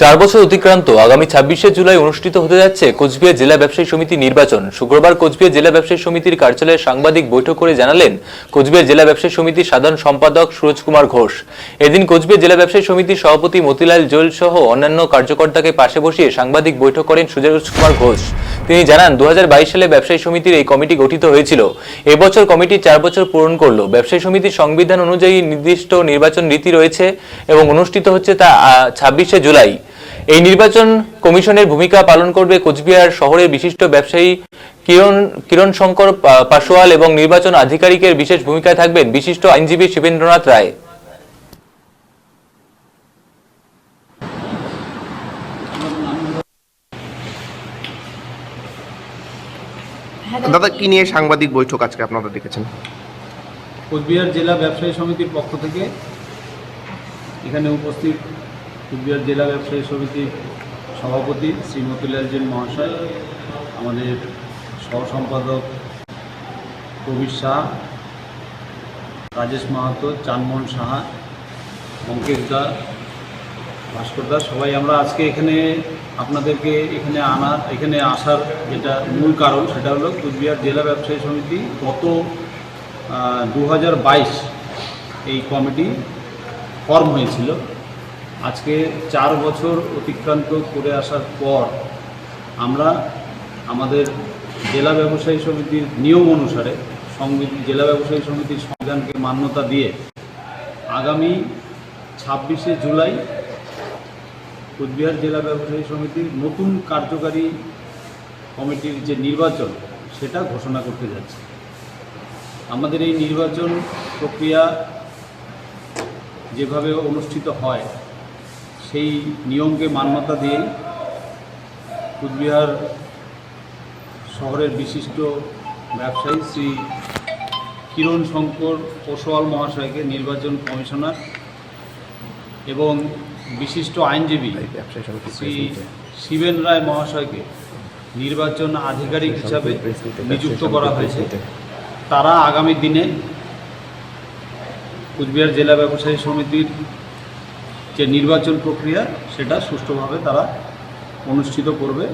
4 বছর অতিক্রান্ত আগামী 26শে জুলাই অনুষ্ঠিত হতে যাচ্ছে কোচবিহার জেলা ব্যবসায়ী সমিতি নির্বাচন। শুক্রবার কোচবিহার জেলা ব্যবসায়ী সমিতির কার্যালয়ে সাংবাদিক বৈঠক করে জানালেন কোচবিহার জেলা ব্যবসায়ী সমিতির সাধারণ সম্পাদক সুরজ কুমার ঘোষ। এদিন কোচবিহার জেলা ব্যবসায়ী সমিতির সভাপতি মতিলাল জৈল সহ অন্যান্য কার্যকর্তাকে পাশে বসিয়ে সাংবাদিক বৈঠক করেন সুরজ কুমার ঘোষ। তিনি জানান 2022 সালে ব্যবসায়ী সমিতির এই কমিটি গঠিত হয়েছিল। এবছর কমিটি 4 বছর পূরণ করলো। ব্যবসায়ী সমিতির সংবিধান অনুযায়ী নির্দিষ্ট নির্বাচন রীতি রয়েছে এবং অনুষ্ঠিত হচ্ছে তা 26শে জুলাই। এই নির্বাচন কমিশনের ভূমিকা পালন করবে কোচবিহার শহরের বিশিষ্ট ব্যবসায়ী কিরণ শঙ্কর পাশোয়াল এবং নির্বাচন আধিকারিকের বিশেষ ভূমিকায় থাকবেন বিশিষ্ট আইনজীবী শিবেন্দ্রনাথ রায়। দাদা, কি নিয়ে সাংবাদিক বৈঠক আজকে আপনারা দেখেছেন? কোচবিহার জেলা ব্যবসায়ী সমিতির পক্ষ থেকে এখানে উপস্থিত কোচবিহার জেলা ব্যবসায়ী সমিতির সভাপতি শ্রী মতিলাল জৈল মহাশয়, আমাদের সহ সম্পাদক কবির শাহ, রাজেশ মাহাতো, চানমোহন সাহা, অঙ্কেশ দা, ভাস্কর দা, সবাই আমরা আজকে এখানে আপনাদেরকে এখানে আসার যেটা মূল কারণ সেটা হলো কোচবিহার জেলা ব্যবসায়ী সমিতি গত 2022 এই কমিটি ফর্ম হয়েছিল। আজকে 4 বছর অতিক্রান্ত করে আসার পর আমরা আমাদের জেলা ব্যবসায়ী সমিতির নিয়ম অনুসারে জেলা ব্যবসায়ী সমিতির সংবিধানকে মান্যতা দিয়ে আগামী 26শে জুলাই কোচবিহার জেলা ব্যবসায়ী সমিতির নতুন কার্যকারী কমিটির যে নির্বাচন সেটা ঘোষণা করতে যাচ্ছে। আমাদের এই নির্বাচন প্রক্রিয়া যেভাবে অনুষ্ঠিত হয় সেই নিয়মকে মান্যতা দিয়ে কোচবিহার শহরের বিশিষ্ট ব্যবসায়ী শ্রী কিরণ শঙ্কর পাশোয়াল মহাশয়কে নির্বাচন কমিশনার এবং বিশিষ্ট আইনজীবী শ্রী শিবেন রায় মহাশয়কে নির্বাচন আধিকারিক হিসাবে নিযুক্ত করা হয়েছে। তারা আগামী দিনে কোচবিহার জেলা ব্যবসায়ী সমিতির যে নির্বাচন প্রক্রিয়া সেটা সুষ্ঠুভাবে তারা অনুষ্ঠিত করবে।